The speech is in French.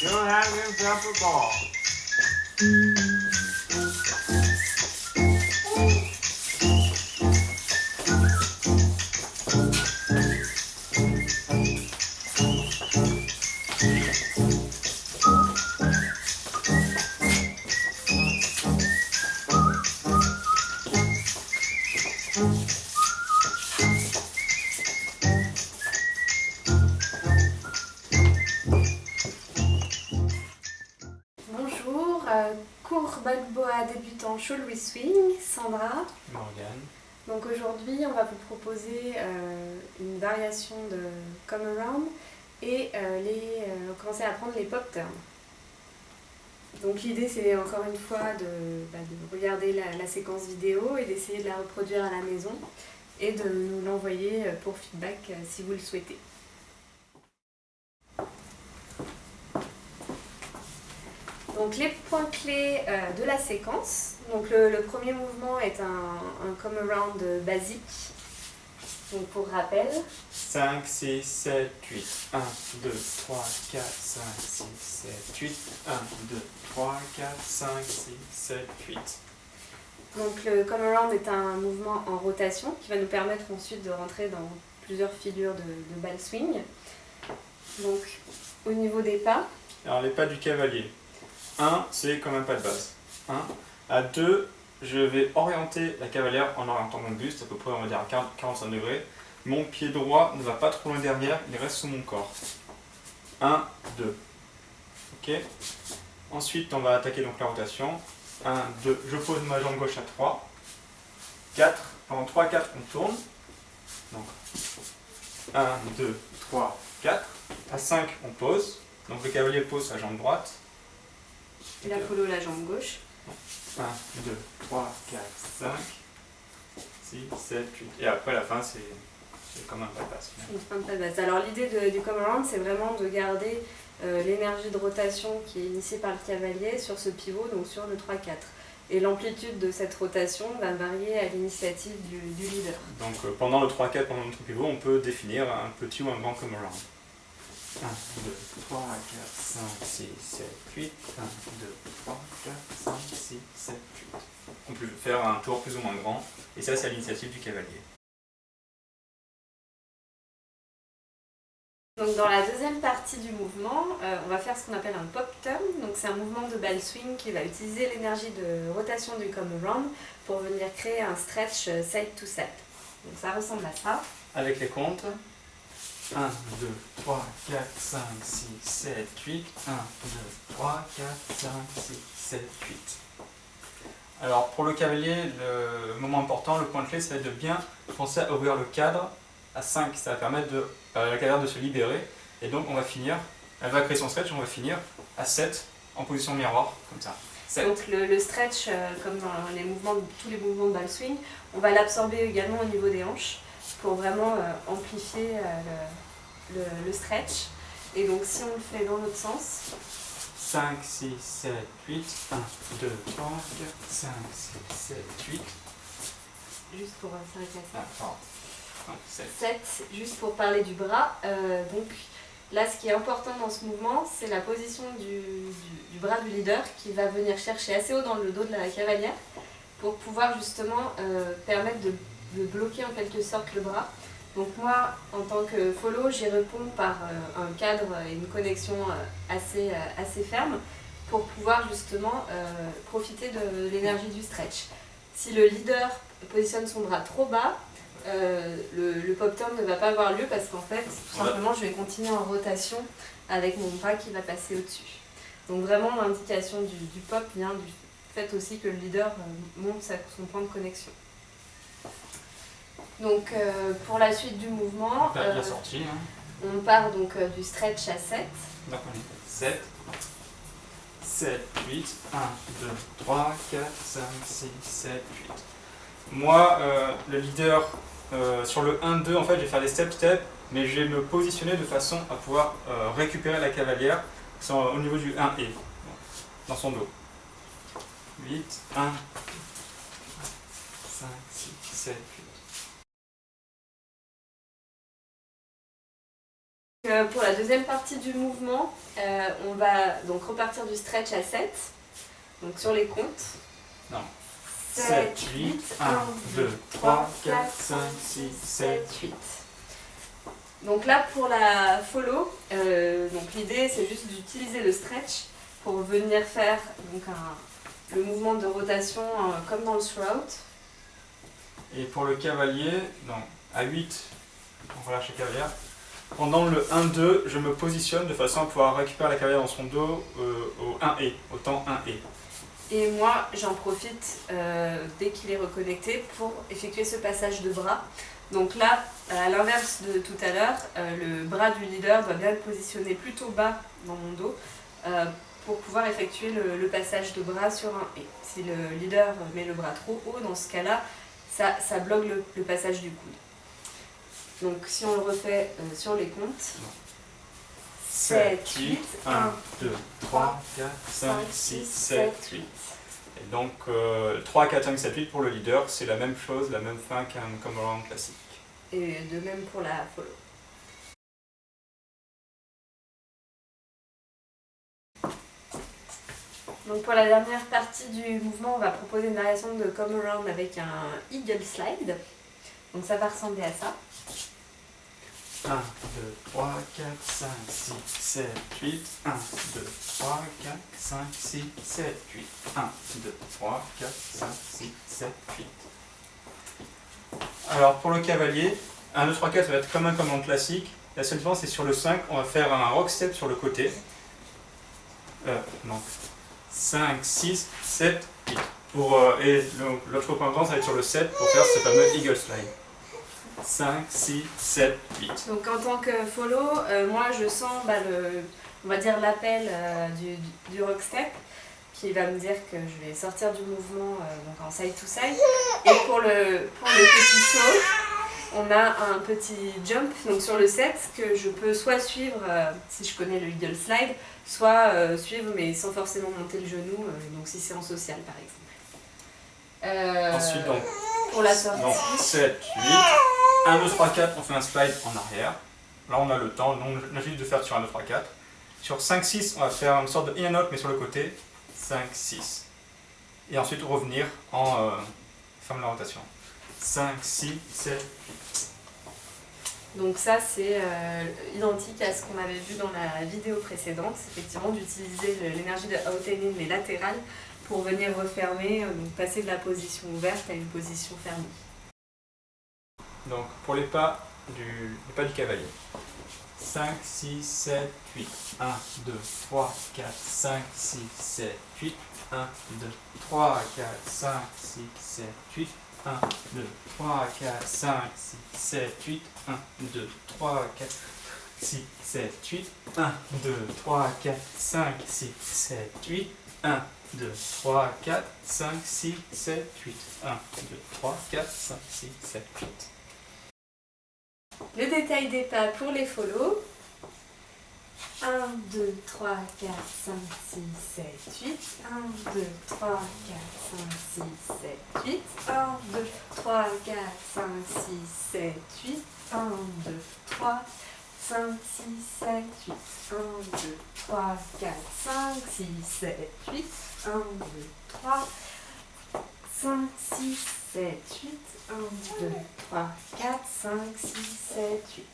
You'll have yourself a ball. Bonjour, cours Balboa débutant Show Louis Swing, Sandra. Morgane. Donc aujourd'hui on va vous proposer une variation de Come Around et commencer à apprendre les pop turns. Donc l'idée c'est encore une fois de regarder la séquence vidéo et d'essayer de la reproduire à la maison et de nous l'envoyer pour feedback si vous le souhaitez. Donc les points clés de la séquence. Donc le premier mouvement est un come around basique. Donc pour rappel. 5, 6, 7, 8. 1, 2, 3, 4, 5, 6, 7, 8. 1, 2, 3, 4, 5, 6, 7, 8. Donc le come around est un mouvement en rotation qui va nous permettre ensuite de rentrer dans plusieurs figures de ball swing. Donc au niveau des pas. Alors les pas du cavalier. 1, c'est comme un pas de base. 1. À 2, je vais orienter la cavalière en orientant mon buste, à peu près on va dire à 45 degrés. Mon pied droit ne va pas trop loin derrière, il reste sous mon corps. 1, 2. Ok. Ensuite, on va attaquer donc la rotation. 1, 2, je pose ma jambe gauche à 3. 4, pendant 3, 4, on tourne. Donc 1, 2, 3, 4. À 5, on pose. Donc le cavalier pose sa jambe droite. Et la follow la jambe gauche. 1, 2, 3, 4, 5, 6, 7, 8. Et après la fin, c'est comme un pas de base. Une fin de pas de base. Alors l'idée du come around, c'est vraiment de garder l'énergie de rotation qui est initiée par le cavalier sur ce pivot, donc sur le 3-4. Et l'amplitude de cette rotation va varier à l'initiative du leader. Donc pendant le 3-4, pendant notre pivot, on peut définir un petit ou un grand come around. 1, 2, 3, 4, 5, 6, 7, 8. 1, 2, 3, 4, 5, 6, 7, 8. On peut faire un tour plus ou moins grand. Et ça, c'est à l'initiative du cavalier. Donc dans la deuxième partie du mouvement, on va faire ce qu'on appelle un pop turn. Donc c'est un mouvement de ball swing qui va utiliser l'énergie de rotation du come around pour venir créer un stretch side to side. Donc ça ressemble à ça. Avec les comptes. 1, 2, 3, 4, 5, 6, 7, 8. 1, 2, 3, 4, 5, 6, 7, 8. Alors pour le cavalier, le moment important, le point clé, ça va être de bien penser à ouvrir le cadre à 5. Ça va permettre à la cavalière de se libérer. Et donc on va finir, elle va créer son stretch, on va finir à 7 en position miroir, comme ça. 7. Donc le stretch, comme dans tous les mouvements de ball swing, on va l'absorber également au niveau des hanches pour vraiment amplifier le stretch. Et donc si on le fait dans l'autre sens. 5, 6, 7, 8. 1, 2, 3, 4, 5, 6, 7, 8. Juste pour s'arrêter à ça. Ah, pardon. 7. 7, juste pour parler du bras. Donc là, ce qui est important dans ce mouvement, c'est la position du bras du leader qui va venir chercher assez haut dans le dos de la cavalière pour pouvoir justement permettre de bloquer en quelque sorte le bras. Donc moi, en tant que follow, j'y réponds par un cadre et une connexion assez ferme pour pouvoir justement profiter de l'énergie du stretch. Si le leader positionne son bras trop bas, le pop turn ne va pas avoir lieu parce qu'en fait, tout simplement, je vais continuer en rotation avec mon bras qui va passer au-dessus. Donc vraiment, l'indication du pop vient du fait aussi que le leader monte son point de connexion. Donc pour la suite du mouvement, La sortie, hein. On part donc du stretch à 7. Donc on est 7, 7, 8, 1, 2, 3, 4, 5, 6, 7, 8. Moi, le leader, sur le 1, 2, en fait, je vais faire des step-step, mais je vais me positionner de façon à pouvoir récupérer la cavalière au niveau du 1 et dans son dos. 8, 1, 5, 6, 7, 8. Pour la deuxième partie du mouvement, on va donc repartir du stretch à 7. Donc sur les comptes. Non. 7, 8, 1, 2, 3, 4, 5, 6, 7, 8. Donc là pour la follow, l'idée c'est juste d'utiliser le stretch pour venir faire donc, le mouvement de rotation comme dans le throwout. Et pour le cavalier, non, à 8, on relâche la cavalière. Pendant le 1-2, je me positionne de façon à pouvoir récupérer la cavalière dans son dos au 1 et, au temps 1 et. Et moi, j'en profite dès qu'il est reconnecté pour effectuer ce passage de bras. Donc là, à l'inverse de tout à l'heure, le bras du leader doit bien être positionné plutôt bas dans mon dos pour pouvoir effectuer le passage de bras sur un et. Si le leader met le bras trop haut, dans ce cas-là, ça bloque le passage du coude. Donc si on le refait sur les comptes. 7, 8, 1, 2, 3, 4, 5, 6, 7, 8. Et donc 3, 4, 5, 7, 8 pour le leader, c'est la même chose, la même fin qu'un come around classique. Et de même pour la follow. Donc pour la dernière partie du mouvement, on va proposer une variation de come around avec un eagle slide. Donc ça va ressembler à ça. 1, 2, 3, 4, 5, 6, 7, 8. 1, 2, 3, 4, 5, 6, 7, 8. 1, 2, 3, 4, 5, 6, 7, 8. Alors pour le cavalier, 1, 2, 3, 4 ça va être comme un commande classique. La seule différence c'est sur le 5, on va faire un rock step sur le côté. Donc 5, 6, 7, 8. Et l'autre commandant ça va être sur le 7 pour faire ce fameux eagle slide. 5, 6, 7, 8. Donc en tant que follow, moi je sens on va dire l'appel du rock step qui va me dire que je vais sortir du mouvement donc en side to side. Et pour le petit saut, on a un petit jump donc sur le 7 que je peux soit suivre si je connais le eagle slide, soit suivre mais sans forcément monter le genou, donc si c'est en social par exemple. Ensuite donc, pour la sortie. Donc 7, 8. 1, 2, 3, 4, on fait un slide en arrière. Là, on a le temps, donc on a juste de faire sur 1, 2, 3, 4. Sur 5, 6, on va faire une sorte de in and out, mais sur le côté. 5, 6. Et ensuite revenir en ferme la rotation. 5, 6, 7, 8. Donc ça, c'est identique à ce qu'on avait vu dans la vidéo précédente. C'est effectivement d'utiliser l'énergie de out-and-in, mais latérale, pour venir refermer, donc passer de la position ouverte à une position fermée. Donc pour les pas du cavalier. 5, 6, 7, 8. 1, 2, 3, 4, 5, 6, 7, 8. 1, 2, 3, 4, 5, 6, 7, 8. 1, 2, 3, 4, 5, 6, 7, 8. 1, 2, 3, 4, 6, 7, 8. 1, 2, 3, 4, 5, 6, 7, 8. 1, 2, 3, 4, 5, 6, 7, 8. 1, 2, 3, 4, 5, 6, 7, 8. Le détail des pas pour les follow. 1, 2, 3, 4, 5, 6, 7, 8. 1, 2, 3, 4, 5, 6, 7, 8. 1, 2, 3, 4, 5, 6, 7, 8. 1, 2, 3, 5, 6, 7, 8. 1, 2, 3, 4, 5, 6, 7, 8. 1, 2, 3, 5, 6, 7, 8. 1, 2, 3, 4, 5, 6, 7, 8.